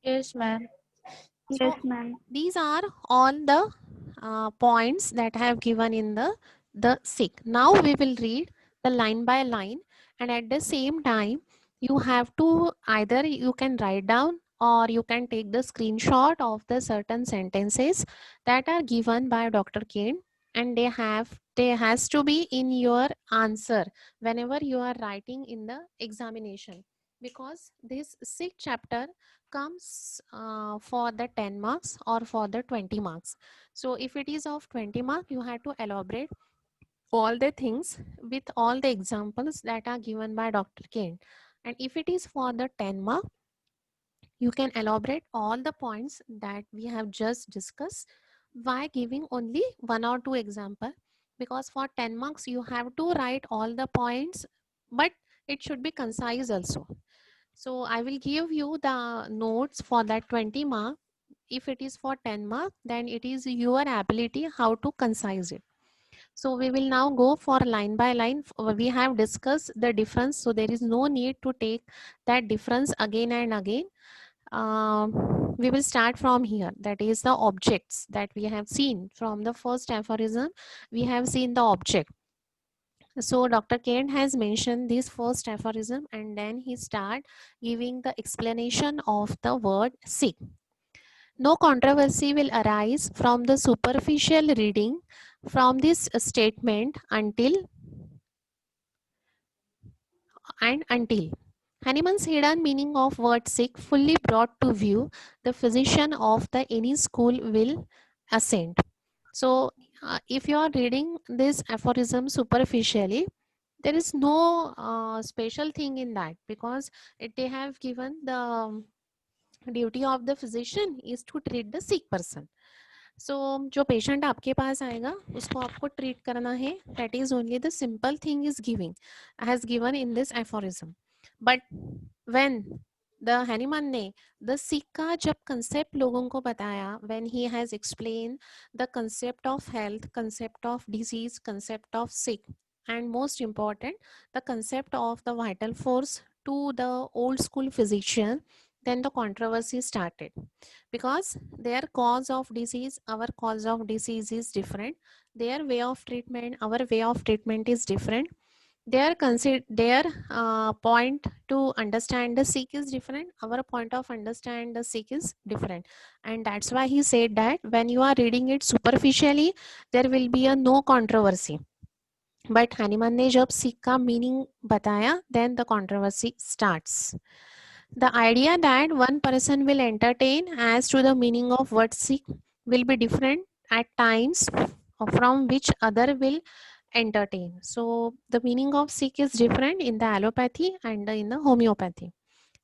Yes, ma'am. Yes, So ma'am. these are all the points that I have given in the sick. Now we will read the line by line, and at the same time you have to either you can write down or you can take the screenshot of the certain sentences that are given by Dr. Kane, and they has to be in your answer whenever you are writing in the examination, because this sick chapter comes for the 10 marks or for the 20 marks. So if it is of 20 mark, you have to elaborate all the things with all the examples that are given by Dr. Kane. And if it is for the 10 mark, you can elaborate all the points that we have just discussed by giving only one or two example, because for 10 marks you have to write all the points, but it should be concise also. So I will give you the notes for that 20 mark. If it is for 10 mark, then it is your ability how to concise it. So we will now go for line by line. We have discussed the difference, so there is no need to take that difference again and again. We will start from here. That is the objects that we have seen from the first aphorism. We have seen the object. So Dr. Kent has mentioned this first aphorism, and then he start giving the explanation of the word sick. No controversy will arise from the superficial reading from this statement until Hahnemann's hidden meaning of word sick fully brought to view, the physician of the any school will assent. So if you are reading this aphorism superficially, there is no special thing in that, because they have given the duty of the physician is to treat the sick person. So जो patient आपके पास आएगा उसको आपको treat करना है, that is only the simple thing is giving has given in this aphorism. But when the Hahnemann ने the सिक का जब कंसेप्ट लोगों को बताया, when he has explain the concept of health, concept of disease, concept of sick, and most important the concept of the vital force to the old school physician, then the controversy started, because their cause of disease, our cause of disease is different, their way of treatment, our way of treatment is different, their point to understand the sick is different, our point of understand the sick is different. And that's why he said that when you are reading it superficially, there will be a no controversy. But हनीमान ने जब सिख का meaning बताया, then the controversy starts. The idea that one person will entertain as to the meaning of word sick will be different at times from which other will entertain. So the meaning of sick is different in the allopathy and in the homeopathy.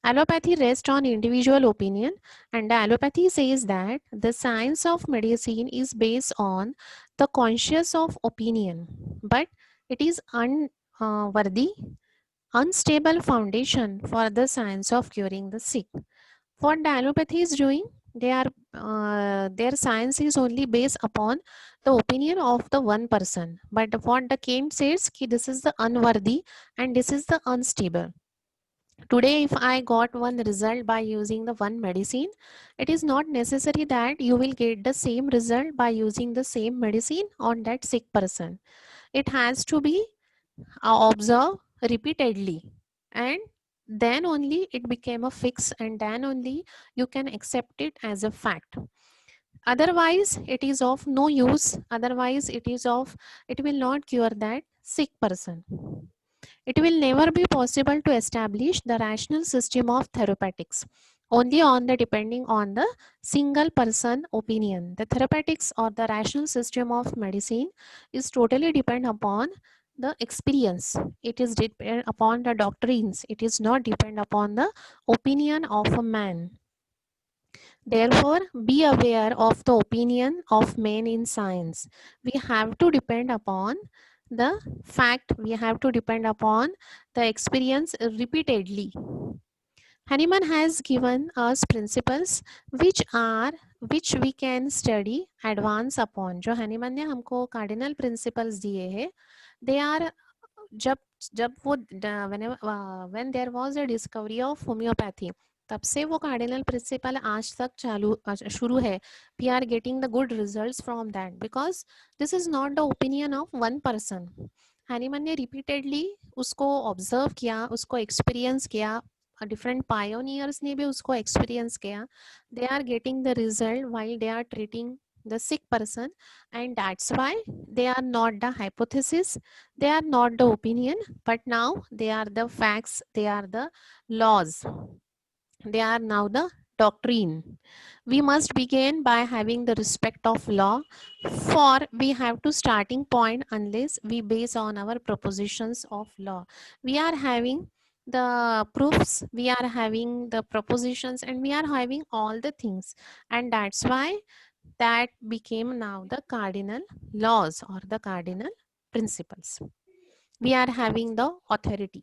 Allopathy rests on individual opinion, and the allopathy says that the science of medicine is based on the conscious of opinion, but it is unworthy, unstable foundation for the science of curing the sick. What the allopathy is doing, their science is only based upon the opinion of the one person. But what the Kane says, ki this is the unworthy and this is the unstable. Today, if I got one result by using the one medicine, it is not necessary that you will get the same result by using the same medicine on that sick person. It has to be observed repeatedly, and then only it became a fix, and then only you can accept it as a fact. Otherwise, it is of no use. Otherwise, it will not cure that sick person. It will never be possible to establish the rational system of therapeutics only on the depending on the single person opinion. The therapeutics or the rational system of medicine is totally depend upon the experience. It is depend upon the doctrines. It is not depend upon the opinion of a man. Therefore, be aware of the opinion of men in science. We have to depend upon the fact, we have to depend upon the experience repeatedly. Hahnemann has given us principles which we can study advance upon. जो Hahnemann ने हमको cardinal principles दिए हैं, they are जब जब वो when there was a discovery of homeopathy, तब से वो कार्डिनल प्रिंसिपल आज तक शुरू है. We are getting the good results from that because this is not the opinion of one person. Hahnemann ने रिपीटेडली उसको ऑब्जर्व किया, उसको एक्सपीरियंस किया, डिफरेंट पायोनियर्स ने भी उसको एक्सपीरियंस किया. They are getting the result while they are treating the sick person, and that's why they are not the hypothesis, they are not the opinion, but now they are the facts, they are the laws, they are now the doctrine. We must begin by having the respect of law, for we have to starting point unless we base on our propositions of law. We are having the proofs, we are having the propositions, and we are having all the things, and that's why that became now the cardinal laws or the cardinal principles. We are having the authority,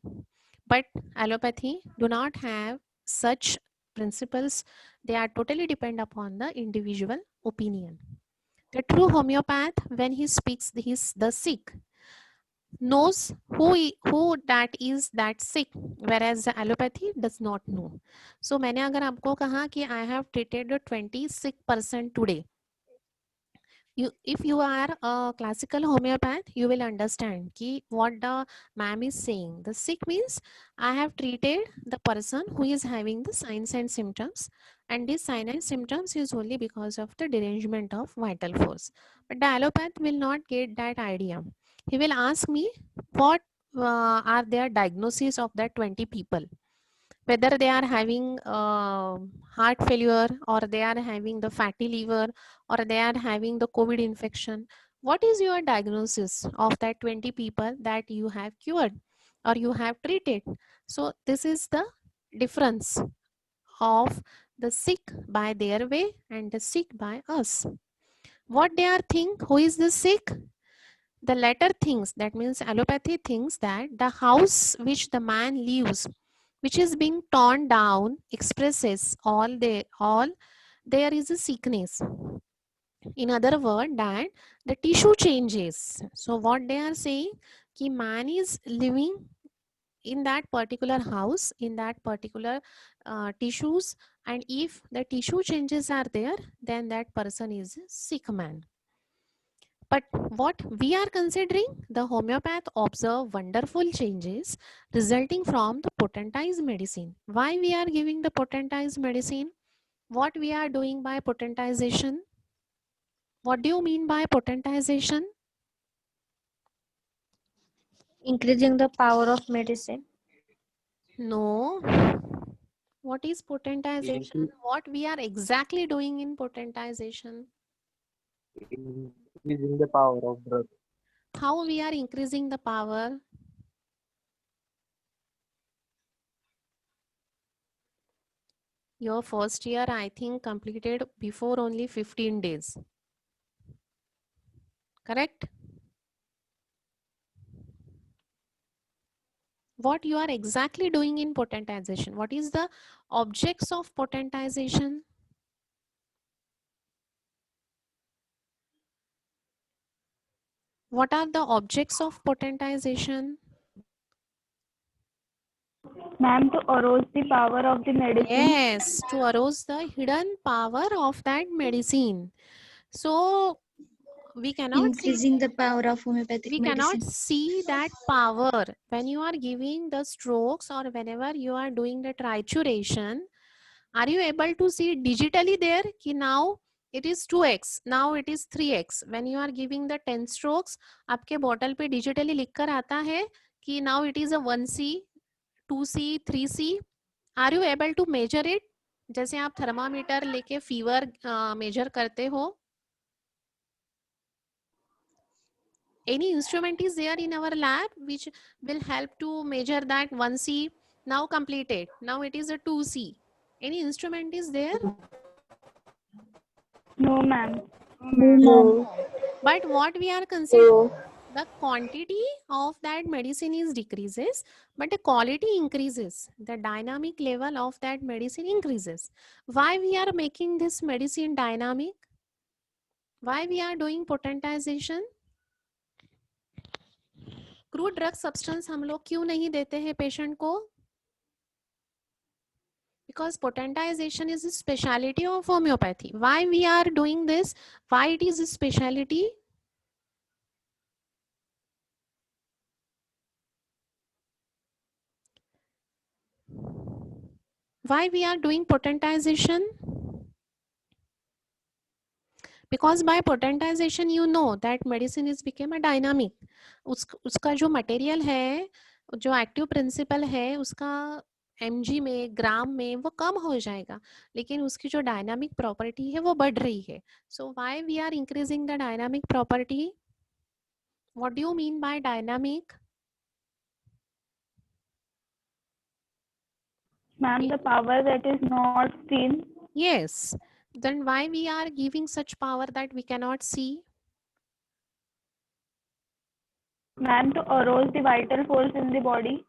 but allopathy do not have such principles. They are totally depend upon the individual opinion. The true homeopath, when he speaks the sick, knows who that is that sick, whereas the allopathy does not know. So मैंने अगर आपको कहा कि I have treated 20 sick person today, if you are a classical homeopath, you will understand ki what the ma'am is saying. The sick means I have treated the person who is having the signs and symptoms, and this sign and symptoms is only because of the derangement of vital force. But the allopath will not get that idea. He will ask me what are their diagnoses of that 20 people, whether they are having heart failure, or they are having the fatty liver, or they are having the COVID infection. What is your diagnosis of that 20 people that you have cured or you have treated? So this is the difference of the sick by their way and the sick by us. What they are think, who is the sick? The latter thinks, that means allopathy thinks, that the house which the man lives, which is being torn down, expresses all there is a sickness. In other word, that the tissue changes. So what they are saying, कि man is living in that particular house, in that particular tissues, and if the tissue changes are there, then that person is a sick man. But what we are considering, the homeopath observe wonderful changes resulting from the potentized medicine. Why we are giving the potentized medicine? What we are doing by potentization? What do you mean by potentization? Increasing the power of medicine. No. What is potentization? What we are exactly doing in potentization? Increasing the power of drug. How we are increasing the power? Your first year, I think, completed before only 15 days. Correct? What you are exactly doing in potentization? What is the objects of potentization? What are the objects of potentization? Ma'am, to arouse the power of the medicine. Yes, to arouse the hidden power of that medicine. So we cannot see, increasing the power of homeopathic we medicine. cannot see that power when you are giving the strokes or whenever you are doing the trituration. Are you able to see digitally there कि now it is 2x, now it is 3x? When you are giving the 10 strokes, आपके bottle पे digitally लिख कर आता है कि now it is a 1c, 2c, 3c. Are you able to measure it? जैसे आप थर्मामीटर लेके फीवर मेजर करते हो. Any instrument is there in our lab which will help to measure that 1c, now completed, now it is a 2c. Any instrument is there? No, ma'am. No. But what we are considering, the quantity of that medicine is decreases, but the quality increases. The dynamic level of that medicine increases. Why we are making this medicine dynamic? Why we are doing potentization? Crude drug substance हम लोग क्यों नहीं देते हैं patient को? Because potentization is a specialty of homeopathy. Why we are doing this? Why it is a specialty? Why we are doing potentization? Because by potentization you know that medicine is became a dynamic. उसका जो material है, जो active principal है, उसका mg में, ग्राम में वो कम हो जाएगा, लेकिन उसकी जो डायनामिक प्रॉपर्टी है वो बढ़ रही है. So why we are increasing the dynamic property? What do you mean by dynamic? Ma'am, the power that is not seen. Yes. Then why we are giving such power that we cannot see? Ma'am, to arouse the vital force in the body.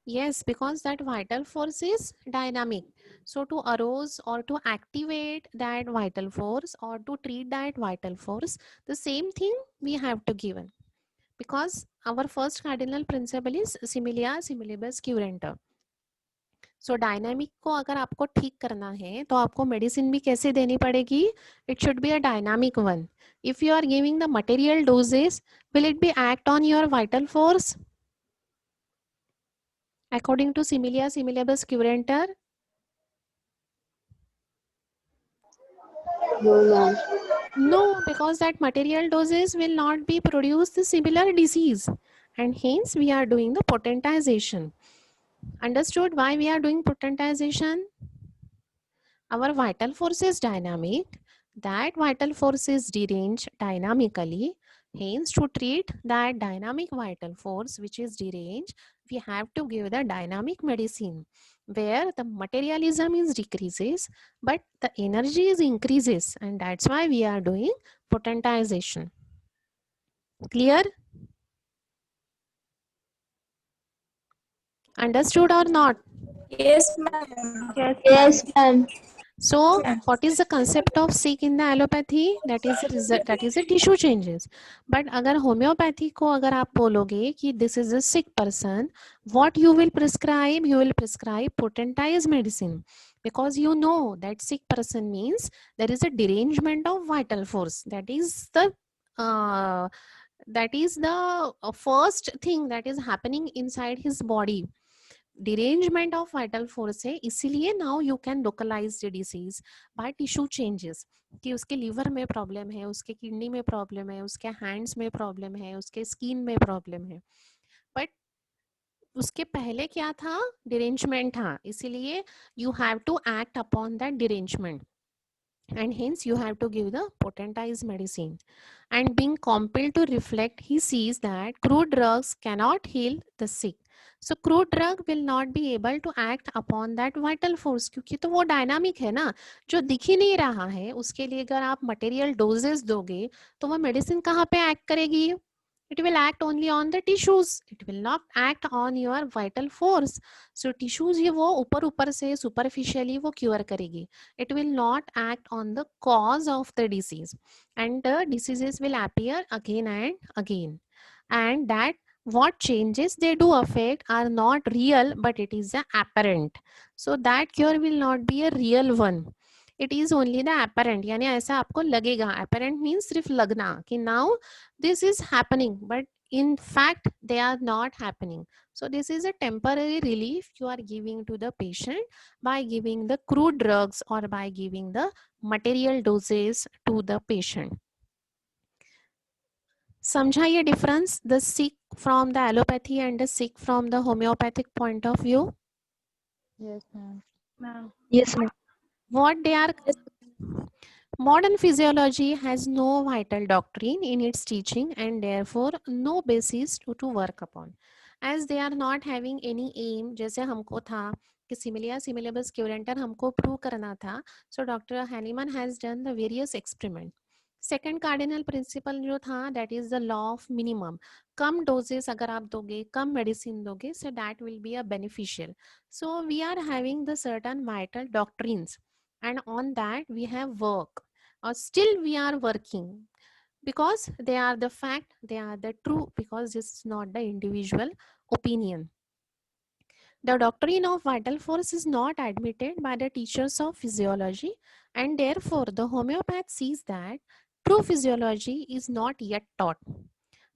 Yes, because that vital force is dynamic. So to arouse or to activate that vital force or to treat that vital force, the same thing we have to given. Because our first cardinal principle is similia similibus curenta. So dynamic को अगर आपको ठीक करना है तो आपको medicine भी कैसे देनी पड़ेगी? It should be a dynamic one. If you are giving the material doses, will it be act on your vital force according to similia similibus curenter? No, ma'am. No, because that material doses will not be produce the similar disease, and hence we are doing the potentization. Understood why we are doing potentization? Our vital force is dynamic. That vital force is deranged dynamically. Hence, to treat that dynamic vital force which is deranged, we have to give the dynamic medicine where the materialism is decreases but the energy is increases, and that's why we are doing potentization. Clear? Understood or not? Yes, ma'am. Yes, Yes, ma'am. So what is the concept of sick in the allopathy? That is a tissue changes. But अगर homeopathy को अगर आप बोलोगे कि this is a sick person, what you will prescribe? You will prescribe potentized medicine, because you know that sick person means there is a derangement of vital force. That is the first thing that is happening inside his body. Derangement of vital force है, इसीलिए now you can localize the disease by tissue changes, कि उसके liver में problem है, उसके kidney में problem है, उसके हैंड्स में प्रॉब्लम है, उसके स्किन में प्रॉब्लम है. बट उसके पहले क्या था? डिरेंजमेंट था, इसीलिए you have to act upon that derangement, and hence you have to give the potentized medicine. And being compelled to reflect, he sees that crude drugs cannot heal the sick. So crude drug will not be able to act upon that vital force, क्योंकि तो वो dynamic है ना, जो दिख ही नहीं रहा है. उसके लिए अगर आप मटेरियल डोजेस दोगे तो वो मेडिसिन कहाँ पे एक्ट करेगी? It will act only on the tissues. It will not act on your vital force. So tissues ही वो ऊपर से superficially वो cure करेगी. It will not act on the cause of the disease, and the diseases will appear again and again. And that what changes they do affect are not real, but it is apparent. So that cure will not be a real one. It is only the apparent. यानी ऐसा आपको लगेगा. Apparent means सिर्फ लगना कि now this is happening, but in fact they are not happening. So this is a temporary relief you are giving to the patient by giving the crude drugs or by giving the material doses to the patient. समझा ये difference, the sick from the allopathy and the sick from the homeopathic point of view? Yes, ma'am. ma'am. Yes, ma'am. What they are? Modern physiology has no vital doctrine in its teaching and therefore no basis to work upon, as they are not having any aim. जैसे हमको था कि similia similibus curenter हमको prove करना था, so Dr. Hahnemann has done the various experiment. Second cardinal principle जो था, that is the law of minimum. कम डोजेस अगर आप दोगे, कम मेडिसिन दोगे, so that will be a beneficial. So we are having the certain vital doctrines and on that we have work, or still we are working, because they are the fact, they are the true, because this is not the individual opinion. The doctrine of vital force is not admitted by the teachers of physiology, and therefore the homeopath sees that true physiology is not yet taught.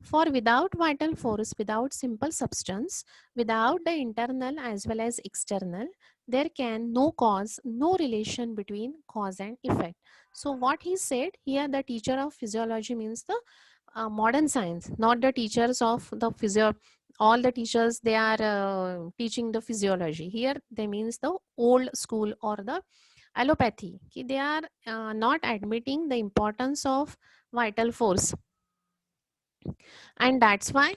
For without vital force, without simple substance, without the internal as well as external, there can no cause, no relation between cause and effect. So what he said here, the teacher of physiology means the modern science, not the teachers of the physio. All the teachers, they are teaching the physiology. Here they means the old school or the allopathy. They are not admitting the importance of vital force, and that's why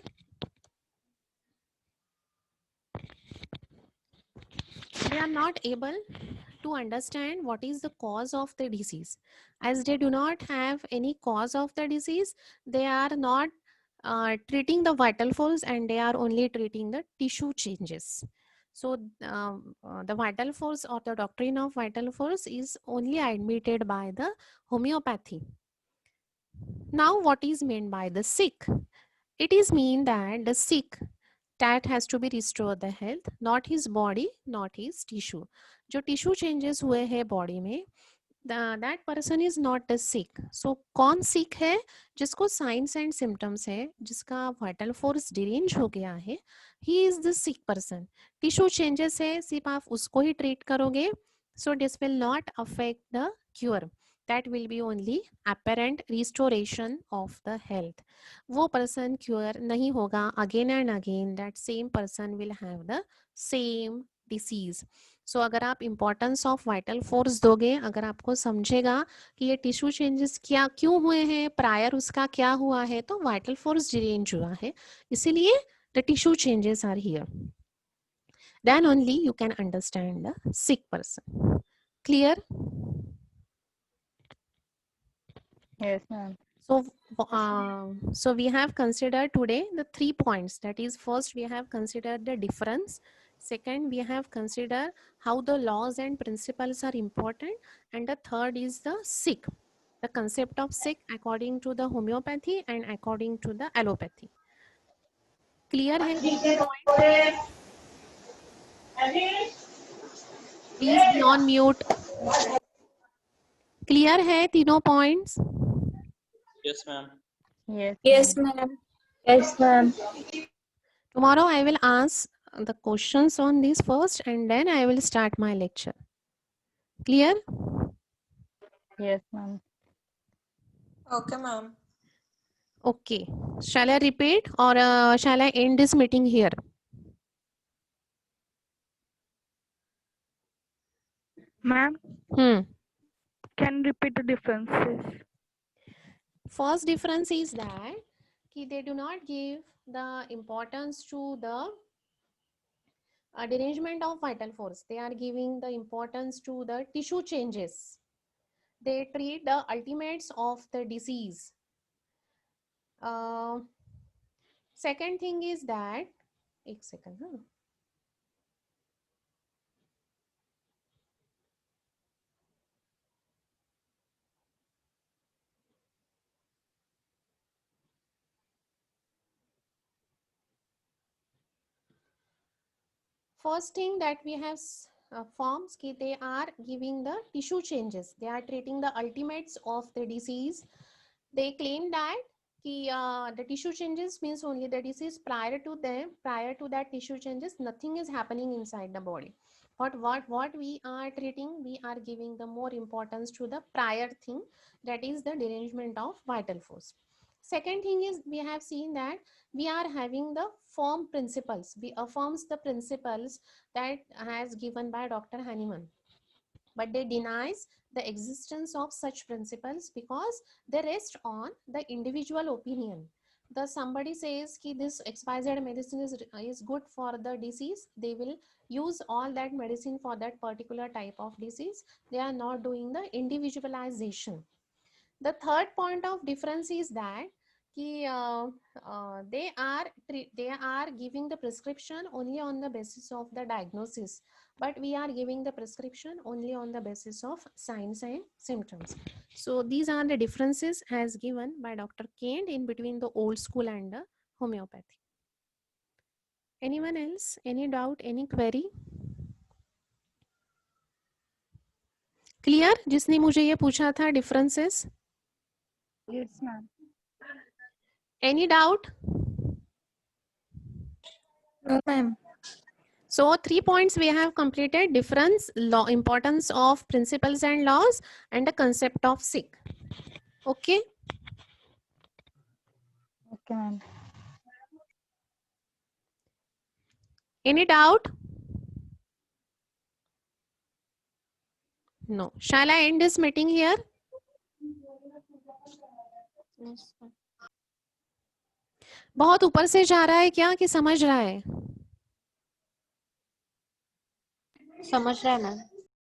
they are not able to understand what is the cause of the disease. As they do not have any cause of the disease, they are not treating the vital force, and they are only treating the tissue changes. So the vital force or the doctrine of vital force is only admitted by the homeopathy. Now what is meant by the sick? It is mean that the sick, that has to be restore the health, not his body, not his tissue. जो tissue changes हुए हैं body में, that person is not a sick. So कौन sick है? जिसको signs and symptoms है, जिसका vital force deranged हो गया है, he is the sick person. Tissue changes है, सिर्फ आप उसको ही treat करोगे, so this will not affect the cure. That will be only apparent restoration of the health. वो person cure नहीं होगा, again and again that same person will have the same disease. सो अगर आप इम्पोर्टेंस ऑफ वाइटल फोर्स दोगे, अगर आपको समझेगा कि ये टिश्यू चेंजेस क्या क्यों हुए हैं, प्रायर उसका क्या हुआ है, तो वाइटल फोर्स डिरेंज हुआ है, इसीलिए the tissue changes are here. Then only you can understand the sick person. Clear? Yes, ma'am. So we have considered today the 3 points. That is, first we have considered the difference. Second, we have considered how the laws and principles are important. And the third is the sick, the concept of sick according to the homeopathy and according to the allopathy. Clear hai? Please be on mute. Clear hai तीनों points? Yes, ma'am. Yes. Yes, ma'am. Yes, ma'am. Tomorrow I will ask the questions on this first, and then I will start my lecture. Clear? Yes, ma'am. Okay, ma'am. Okay. Shall I repeat or shall I end this meeting here? Ma'am, can repeat the differences? First difference is that they do not give the importance to the derangement of vital force. They are giving the importance to the tissue changes. They treat the ultimates of the disease. Second thing is that, एक second, huh? First thing that we have forms, they are giving the tissue changes. They are treating the ultimates of the disease. They claim that the tissue changes means only the disease. Prior to them, prior to that tissue changes, nothing is happening inside the body. But what we are treating, we are giving the more importance to the prior thing, that is the derangement of vital force. Second thing is, we have seen that we are having the firm principles. We affirms the principles that has given by Dr. Hahnemann, but they denies the existence of such principles because they rest on the individual opinion. The somebody says ki this XYZ medicine is good for the disease, they will use all that medicine for that particular type of disease. They are not doing the individualization. The third point of difference is that they are giving the prescription only on the basis of the diagnosis, but we are giving the prescription only on the basis of signs and symptoms. So these are the differences as given by Dr. Kent in between the old school and the homeopathy. Anyone else? Any doubt? Any query? Clear? जिसने मुझे ये पूछा था differences? Yes, ma'am. Any doubt? No, ma'am. So 3 points we have completed: difference, law, importance of principles and laws, and the concept of sick. Okay. Okay, ma'am. Any doubt? No. Shall I end this meeting here? बहुत ऊपर से जा रहा है क्या कि समझ रहा है? समझ रहा है मैम.